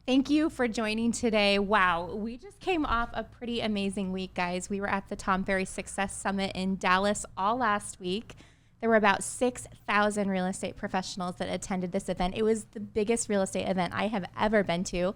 Thank you for joining today. Wow, we just came off a pretty amazing week, guys. We were at the Tom Ferry Success Summit in Dallas all last week. There were about 6,000 real estate professionals that attended this event. It was the biggest real estate event I have ever been to.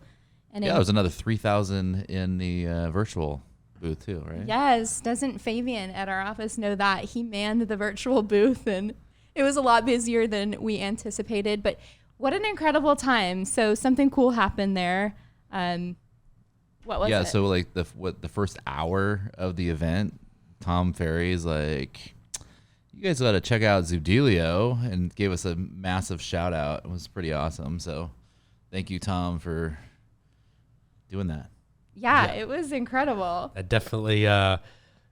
And there was another 3,000 in the virtual booth too, right? Yes. Doesn't Fabian at our office know that? He manned the virtual booth, and it was a lot busier than we anticipated. But what an incredible time. So something cool happened there. What was it? Yeah, so like the first hour of the event, Tom Ferry's like, you guys got to check out Zoodealio, and gave us a massive shout out. It was pretty awesome. So thank you, Tom, for doing that. Yeah, it was incredible. That definitely, out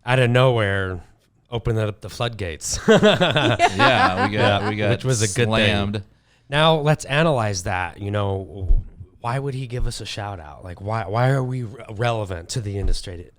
of nowhere, opened up the floodgates. Yeah, we got which was a good slammed. thing. Now let's analyze that. You know, why would he give us a shout out? Like, why are we relevant to the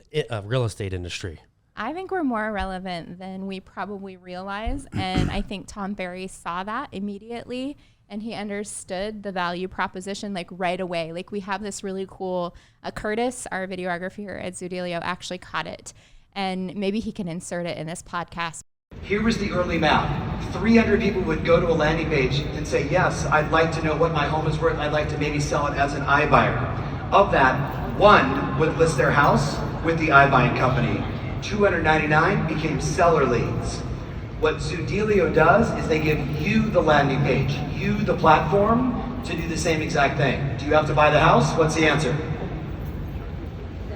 real estate industry? I think we're more relevant than we probably realize. And I think Tom Ferry saw that immediately, and he understood the value proposition like right away. Like, we have this really cool, Curtis, our videographer here at Zoodealio, actually caught it. And maybe he can insert it in this podcast. Here was the early map. 300 people would go to a landing page and say, yes, I'd like to know what my home is worth. I'd like to maybe sell it as an iBuyer. Of that, one would list their house with the iBuying company. 299 became seller leads. What Zoodealio does is they give you the landing page, you the platform, to do the same exact thing. Do you have to buy the house? What's the answer?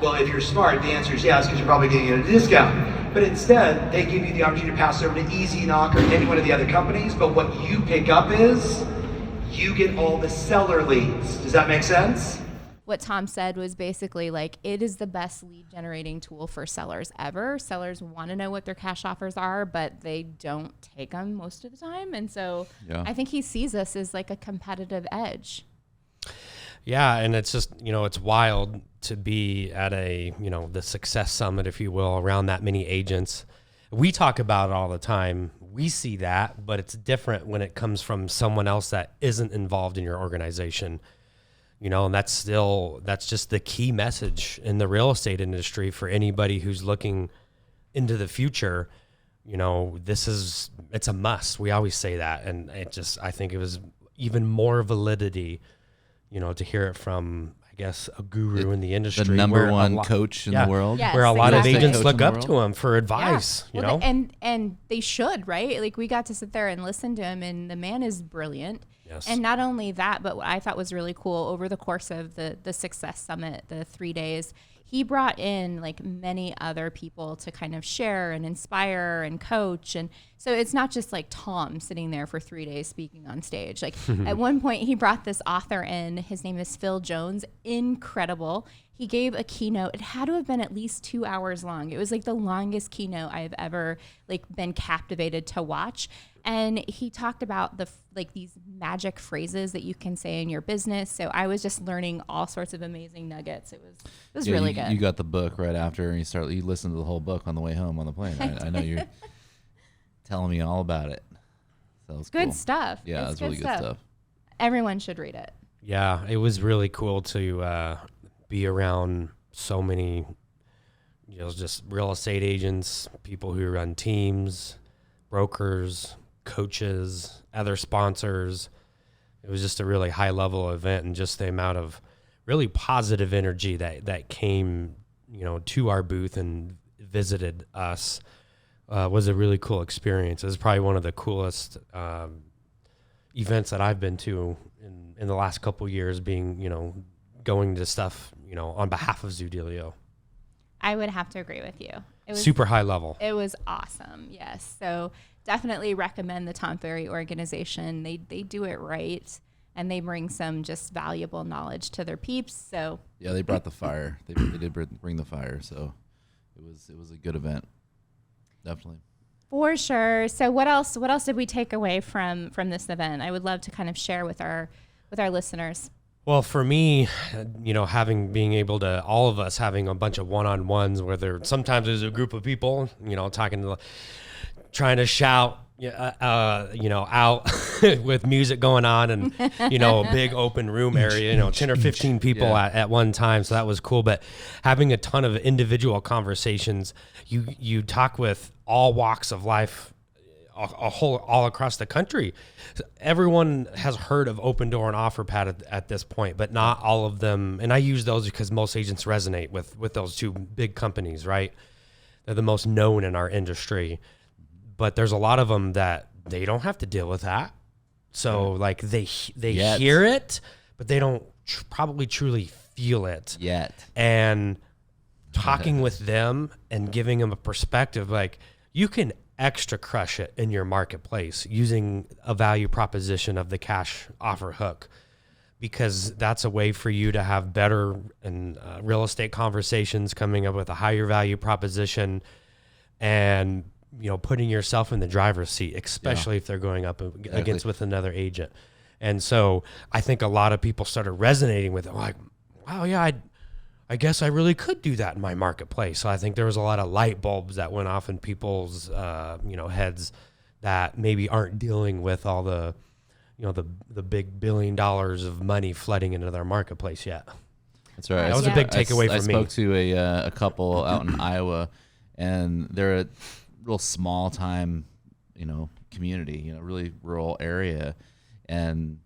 Well, if you're smart, the answer is yes, because you're probably getting it at a discount. But instead, they give you the opportunity to pass over to Easy Knock or any one of the other companies, but what you pick up is, you get all the seller leads. Does that make sense? What Tom said was basically like, it is the best lead generating tool for sellers ever. Sellers want to know what their cash offers are, but they don't take them most of the time. And so I think he sees us as like a competitive edge. Yeah, and it's just, it's wild to be at the Success Summit, if you will, around that many agents. We talk about it all the time. We see that, but it's different when it comes from someone else that isn't involved in your organization. And that's just the key message in the real estate industry for anybody who's looking into the future. It's a must. We always say that. And I think it was even more validity, to hear it from, I guess, a guru in the industry. The number one coach in the world. Yes, where a lot of agents look up world. to him for advice, Well, and they should, right? Like, we got to sit there and listen to him, and the man is brilliant. Yes. And not only that, but what I thought was really cool, over the course of the Success Summit, the 3 days, he brought in like many other people to kind of share and inspire and coach. And so it's not just like Tom sitting there for 3 days speaking on stage. Like at one point he brought this author in, his name is Phil Jones, incredible. He gave a keynote. It had to have been at least 2 hours long. It was like the longest keynote I've ever been captivated to watch. And he talked about these magic phrases that you can say in your business. So I was just learning all sorts of amazing nuggets. It was really good. You got the book right after, and you listened to the whole book on the way home on the plane. I know you're telling me all about it. So it was good cool. stuff. Yeah, it's really good stuff. Everyone should read it. Yeah, it was really cool to be around so many, just real estate agents, people who run teams, brokers, coaches, other sponsors. It was just a really high level event, and just the amount of really positive energy that came, to our booth and visited us was a really cool experience. It was probably one of the coolest events that I've been to in the last couple of years, being, going to stuff, on behalf of Zoodealio. I would have to agree with you. It was super high level. It was awesome. Yes. So definitely recommend the Tom Ferry organization. They do it right, and they bring some just valuable knowledge to their peeps. So yeah, they brought the fire. They did bring the fire. So it was a good event. Definitely. For sure. So what else did we take away from this event? I would love to kind of share with our listeners. Well, for me, being able to, all of us having a bunch of one-on-ones where sometimes there's a group of people, trying to shout out with music going on and, a big open room area, 10 or 15 people at one time. So that was cool. But having a ton of individual conversations, you talk with all walks of life, all across the country. Everyone has heard of Open Door and OfferPad at this point, but not all of them. And I use those because most agents resonate with those two big companies, right? They're the most known in our industry. But there's a lot of them that they don't have to deal with that. So like they hear it, but they don't probably truly feel it yet. And talking with them and giving them a perspective, like you can extra crush it in your marketplace using a value proposition of the cash offer hook, because that's a way for you to have better and real estate conversations, coming up with a higher value proposition and putting yourself in the driver's seat, especially if they're going up against with another agent. And so I think a lot of people started resonating with it, like, wow, yeah, I guess I really could do that in my marketplace. So I think there was a lot of light bulbs that went off in people's, heads that maybe aren't dealing with all the, the big $1 billion of money flooding into their marketplace yet. That's right. That was a big takeaway for me. I spoke to a couple out in Iowa, and they're a real small time, community, really rural area, and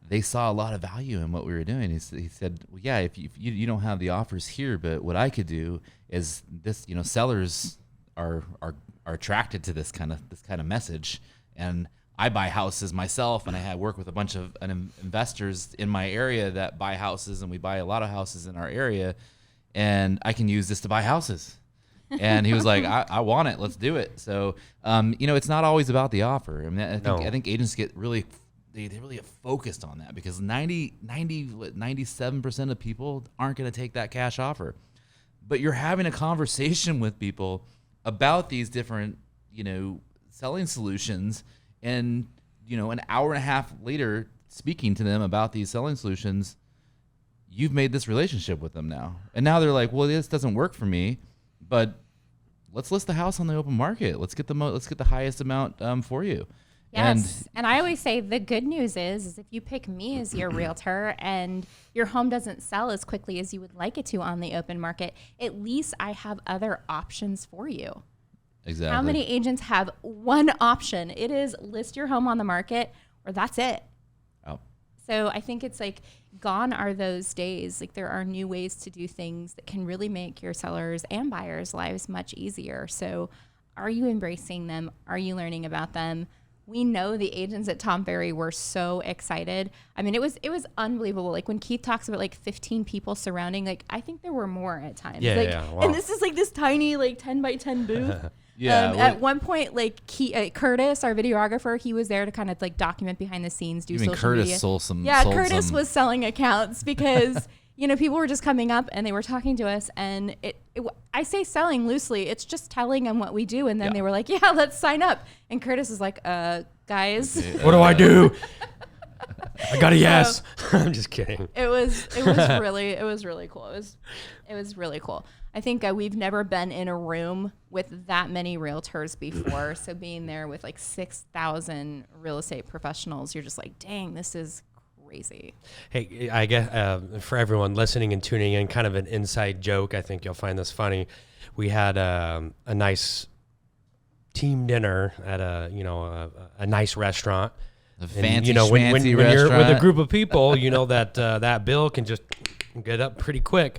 they saw a lot of value in what we were doing. He said, well, yeah, if you don't have the offers here, but what I could do is this, sellers are attracted to this kind of message. And I buy houses myself, and I work with a bunch of investors in my area that buy houses, and we buy a lot of houses in our area, and I can use this to buy houses. And he was like, I want it. Let's do it. So, it's not always about the offer. I mean, I think agents get really they really get focused on that, because 97% of people aren't going to take that cash offer. But you're having a conversation with people about these different, selling solutions, and, an hour and a half later, speaking to them about these selling solutions, you've made this relationship with them now. And now they're like, well, this doesn't work for me, but let's list the house on the open market. Let's get the highest amount for you. Yes, and I always say the good news is if you pick me as your realtor and your home doesn't sell as quickly as you would like it to on the open market, at least I have other options for you. Exactly. How many agents have one option? It is list your home on the market, or that's it. Oh. So I think it's like gone are those days. Like there are new ways to do things that can really make your sellers and buyers' lives much easier. So are you embracing them? Are you learning about them? We know the agents at Tom Ferry were so excited. I mean, it was unbelievable. Like when Keith talks about like 15 people surrounding, like I think there were more at times. Wow. And this is like this tiny like 10 by 10 booth. At one point, like Curtis, our videographer, he was there to kind of like document behind the scenes, do social Curtis media. sold some. Curtis was selling accounts because people were just coming up and they were talking to us, and I say selling loosely. It's just telling them what we do, and then they were like, "Yeah, let's sign up." And Curtis is like, "Guys, what do I do?" I got a yes. I'm just kidding. It was really cool. It was really cool. I think we've never been in a room with that many realtors before. So being there with like 6,000 real estate professionals, you're just like, dang, this is crazy. Hey, I guess for everyone listening and tuning in, kind of an inside joke. I think you'll find this funny. We had a nice team dinner at a nice restaurant. A fancy, when restaurant. You're with a group of people, that bill can just get up pretty quick.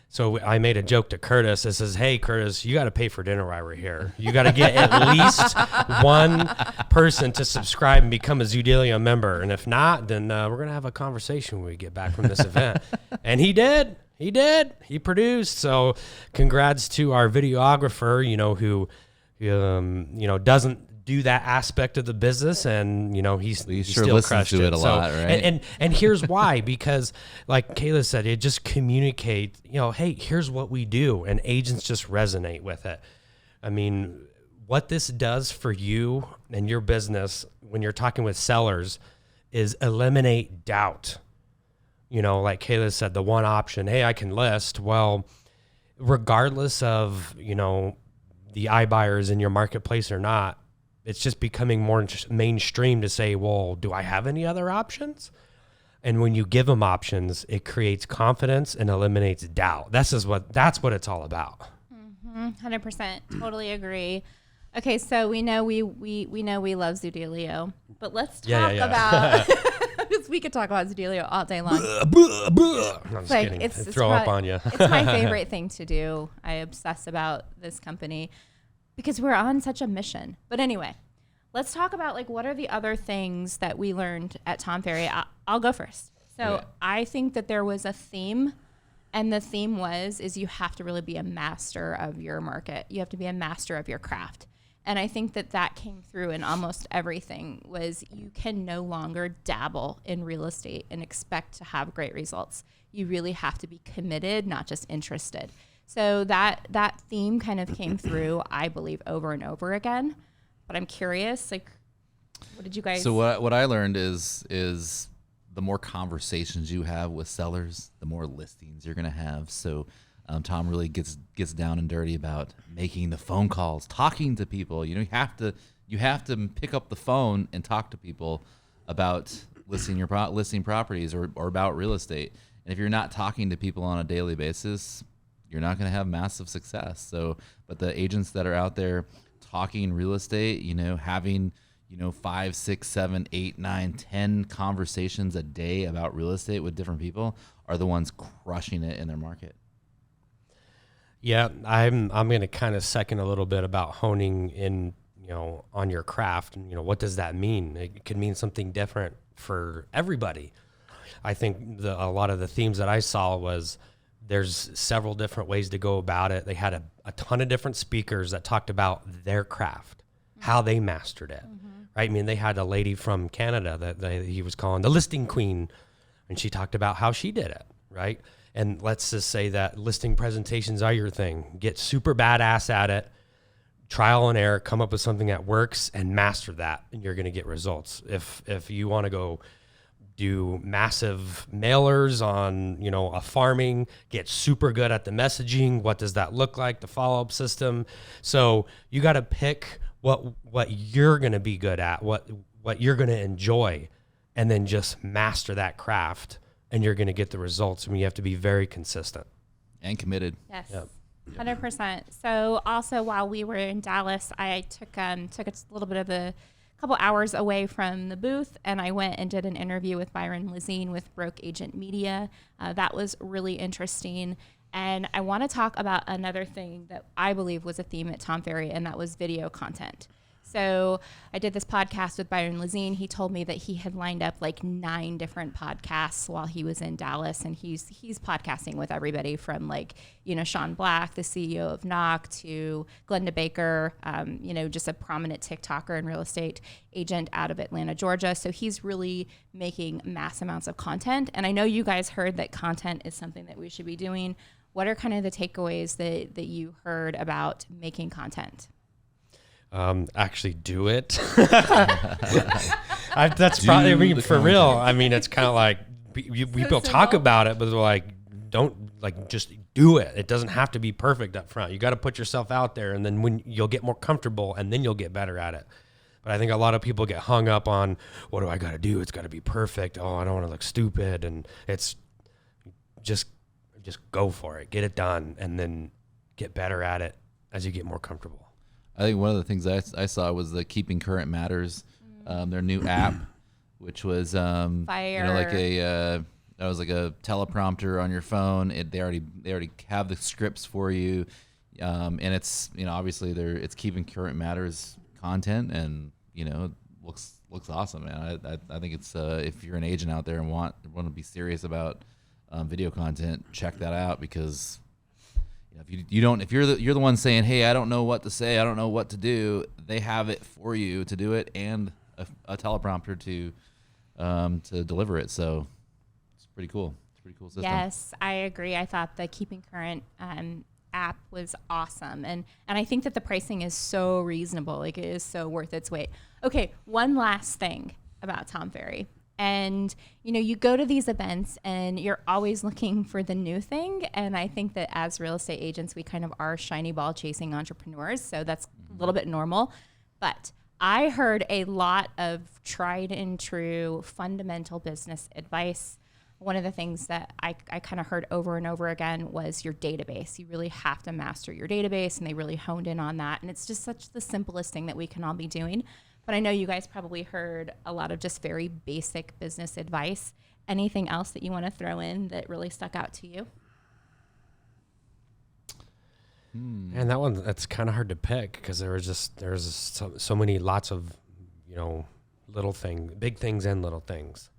So I made a joke to Curtis. It says, "Hey, Curtis, you got to pay for dinner while we're here. You got to get at least one person to subscribe and become a Zoodealio member. And if not, then we're going to have a conversation when we get back from this event." And he did. He produced. So congrats to our videographer, who doesn't do that aspect of the business, and he sure still crushed to it a lot, right? And here's why, because like Kayla said, it just communicates, hey, here's what we do, and agents just resonate with it. I mean, what this does for you and your business when you're talking with sellers is eliminate doubt. Like Kayla said, the one option, hey, I can list. Well, regardless of the iBuyers in your marketplace or not, it's just becoming more mainstream to say, well, do I have any other options? And when you give them options, it creates confidence and eliminates doubt. That's what it's all about. 100%. Totally agree. Okay, so we know we love Zoodealio, but let's talk about because we could talk about Zoodealio all day long. I'm just kidding. It's throw up on you. It's my favorite thing to do. I obsess about this company because we're on such a mission. But anyway, let's talk about like what are the other things that we learned at Tom Ferry. I'll go first. So I think that there was a theme, and the theme is you have to really be a master of your market. You have to be a master of your craft. And I think that came through in almost everything. Was you can no longer dabble in real estate and expect to have great results. You really have to be committed, not just interested. So that theme kind of came through, I believe, over and over again. But I'm curious, like, what did you guys? So what I learned is the more conversations you have with sellers, the more listings you're gonna have. So Tom really gets down and dirty about making the phone calls, talking to people. You have to pick up the phone and talk to people about listing properties or about real estate. And if you're not talking to people on a daily basis, you're not going to have massive success. So, but the agents that are out there talking real estate, having 5, 6, 7, 8, 9, 10 conversations a day about real estate with different people are the ones crushing it in their market. Yeah, I'm going to kind of second a little bit about honing in, on your craft. And, what does that mean? It could mean something different for everybody. I think a lot of the themes that I saw was there's several different ways to go about it. They had a ton of different speakers that talked about their craft, how they mastered it, right? I mean, they had a lady from Canada that he was calling the listing queen, and she talked about how she did it, right? And let's just say that listing presentations are your thing. Get super badass at it, trial and error, come up with something that works and master that, and you're going to get results. If you want to go do massive mailers on, a farming, get super good at the messaging. What does that look like? The follow-up system. So you got to pick what you're going to be good at, what you're going to enjoy, and then just master that craft. And you're going to get the results. I mean, you have to be very consistent and committed. Yes, 100%. So also while we were in Dallas, I took a little bit of a couple hours away from the booth, and I went and did an interview with Byron Lazine with Broke Agent Media. That was really interesting. And I want to talk about another thing that I believe was a theme at Tom Ferry, and that was video content. So I did this podcast with Byron Lazine. He told me that he had lined up like 9 different podcasts while he was in Dallas, and he's podcasting with everybody from Sean Black, the CEO of Knock, to Glenda Baker, just a prominent TikToker and real estate agent out of Atlanta, Georgia. So he's really making mass amounts of content. And I know you guys heard that content is something that we should be doing. What are kind of the takeaways that you heard about making content? Actually do it. That's probably, for real. I mean, it's kind of like people talk about it, but they're like, just do it. It doesn't have to be perfect up front. You got to put yourself out there, and then when you'll get more comfortable, and then you'll get better at it. But I think a lot of people get hung up on, what do I got to do? It's got to be perfect. Oh, I don't want to look stupid. And it's just go for it, get it done, and then get better at it as you get more comfortable. I think one of the things I saw was the Keeping Current Matters, their new app, which was fire. That was like a teleprompter on your phone. They already have the scripts for you, and it's obviously it's Keeping Current Matters content, and looks awesome, man. I think it's if you're an agent out there and want to be serious about video content, check that out, because if you're the one saying, hey, I don't know what to say, I don't know what to do, they have it for you to do it, and a teleprompter to deliver it. So it's pretty cool. It's a pretty cool system. Yes, I agree. I thought the Keeping Current app was awesome, and I think that the pricing is so reasonable. Like, it is so worth its weight. Okay, one last thing about Tom Ferry. And, you go to these events and you're always looking for the new thing. And I think that as real estate agents, we kind of are shiny ball chasing entrepreneurs. So that's a little bit normal. But I heard a lot of tried and true fundamental business advice. One of the things that I kind of heard over and over again was your database. You really have to master your database, and they really honed in on that. And it's just such the simplest thing that we can all be doing. But I know you guys probably heard a lot of just very basic business advice. Anything else that you want to throw in that really stuck out to you? And that one, that's kind of hard to pick because there's so many, lots of, little things, big things and little things.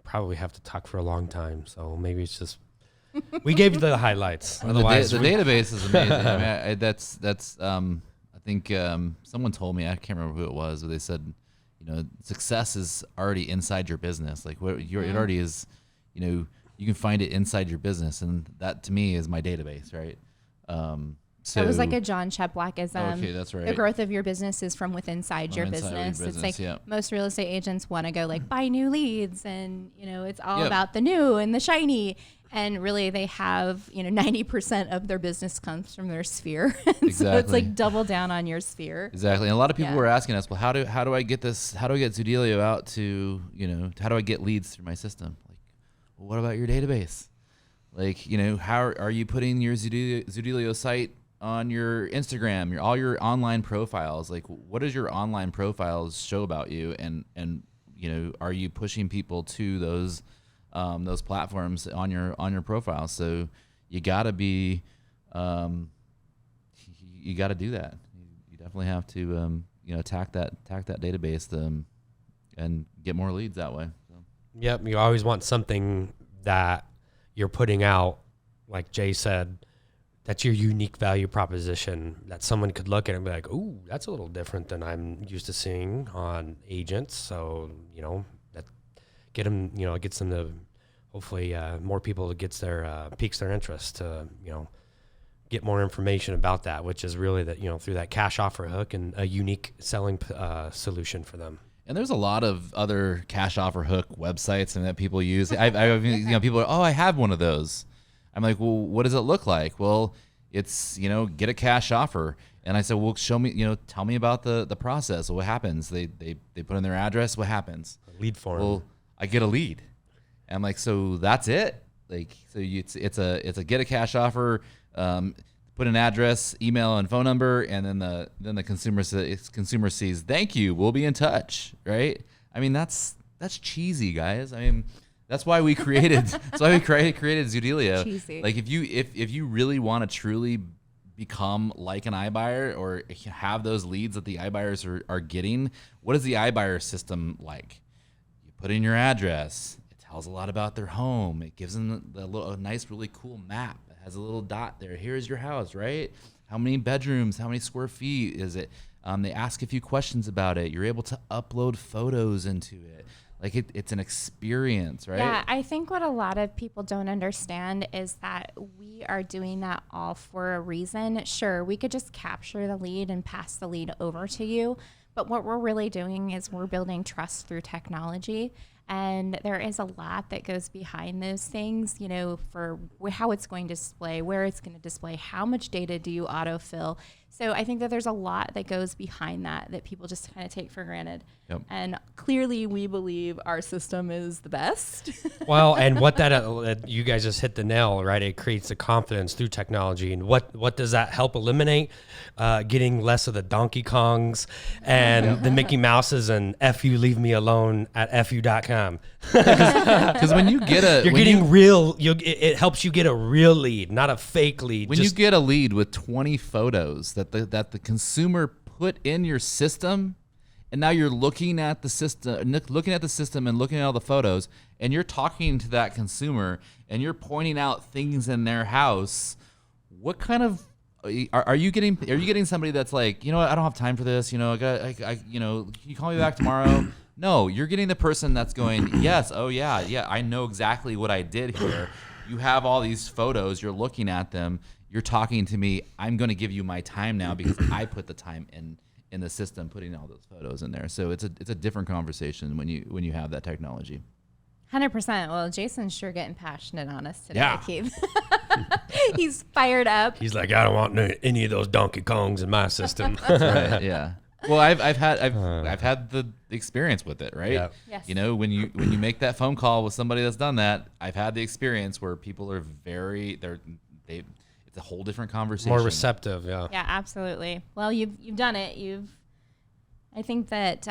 Probably have to talk for a long time. So maybe it's just, we gave you the highlights. Otherwise, the database is amazing. I mean, I think someone told me, I can't remember who it was, but they said, success is already inside your business. Like it already is, you can find it inside your business. And that to me is my database, right? So it was like a John Cheplackism. Okay, that's right. The growth of your business is from within your business. It's like most real estate agents want to go like buy new leads, and it's all about the new and the shiny. And really, they have 90% of their business comes from their sphere. Exactly. So it's like double down on your sphere. Exactly. And a lot of people were asking us, well, how do I get this? How do I get Zoodealio out to how do I get leads through my system? Like, well, what about your database? Like, how are you putting your Zoodealio site on your Instagram, all your online profiles? Like, what does your online profiles show about you? And are you pushing people to those platforms on your profile? So you gotta be, you gotta do that. You definitely have to, attack that database, and get more leads that way. So. Yep. You always want something that you're putting out, like Jay said, that's your unique value proposition that someone could look at and be like, ooh, that's a little different than I'm used to seeing on agents. So, that gets them to hopefully more people piques their interest to, get more information about that, which is really that, through that cash offer hook and a unique selling solution for them. And there's a lot of other cash offer hook websites and that people use. People are, oh, I have one of those. I'm like, well, what does it look like? Well, it's, get a cash offer. And I said, well, show me, tell me about the process. What happens? They put in their address. What happens? A lead form. Well, I get a lead. And I'm like, so that's it? Like, so it's a get a cash offer, put an address, email, and phone number, and then the consumer sees, thank you, we'll be in touch, right? I mean, that's cheesy, guys. I mean, that's why we created Zoodealio. Cheesy. Like if you really want to truly become like an iBuyer or have those leads that the iBuyers are getting, what is the iBuyer system like? You put in your address. It tells a lot about their home. It gives them a nice, really cool map. Has a little dot there. Here's your house, right? How many bedrooms? How many square feet is it? They ask a few questions about it. You're able to upload photos into it. Like it's an experience, right? Yeah, I think what a lot of people don't understand is that we are doing that all for a reason. Sure, we could just capture the lead and pass the lead over to you, but what we're really doing is we're building trust through technology. And there is a lot that goes behind those things, for how it's going to display, where it's going to display, how much data do you autofill. So I think that there's a lot that goes behind that people just kind of take for granted. Yep. And clearly we believe our system is the best. Well, and what that you guys just hit the nail, right? It creates the confidence through technology. And what does that help eliminate? Getting less of the Donkey Kongs and the Mickey Mouses and F you, leave me alone at fu.com. Because when you get it helps you get a real lead, not a fake lead. When you get a lead with 20 photos that the consumer put in your system, and now you're looking at the system and looking at all the photos, and you're talking to that consumer and you're pointing out things in their house, what kind of are you getting? Are you getting somebody that's like, I don't have time for this. Can you call me back tomorrow? No, you're getting the person that's going, yes, oh yeah, I know exactly what I did here. You have all these photos, you're looking at them, you're talking to me. I'm going to give you my time now because I put the time in the system, putting all those photos in there. So it's a different conversation when you have that technology. 100%. Well, Jason's sure getting passionate on us today, Yeah. Keith. He's fired up. He's like, I don't want any of those Donkey Kongs in my system. Right, yeah. Well, I've had the experience with it, right? Yeah. Yes. You know, when you make that phone call with somebody that's done that, I've had the experience where people are it's a whole different conversation. More receptive, yeah. Yeah, absolutely. Well, you've done it. I think that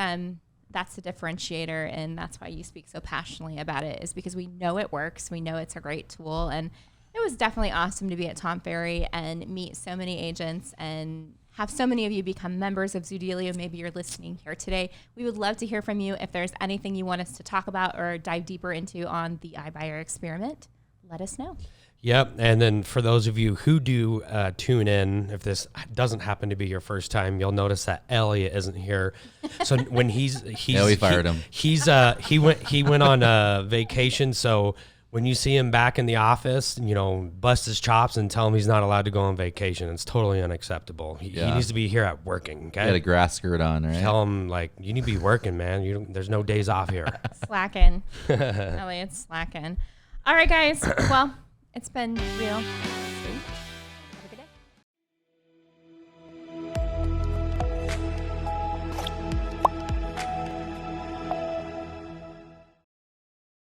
that's the differentiator, and that's why you speak so passionately about it, is because we know it works. We know it's a great tool, and it was definitely awesome to be at Tom Ferry and meet so many agents and have so many of you become members of Zoodealio. Maybe you're listening here today. We would love to hear from you. If there's anything you want us to talk about or dive deeper into on the iBuyer experiment, let us know. Yep. And then for those of you who do tune in, if this doesn't happen to be your first time, you'll notice that Elliot isn't here. So when we fired him. He went on vacation. So when you see him back in the office, bust his chops and tell him he's not allowed to go on vacation. It's totally unacceptable. He needs to be here at working. Okay. Got a grass skirt on, right? Tell him you need to be working, man. There's no days off here. Slacking. Elliot's slacking. All right, guys. Well, it's been real sweet.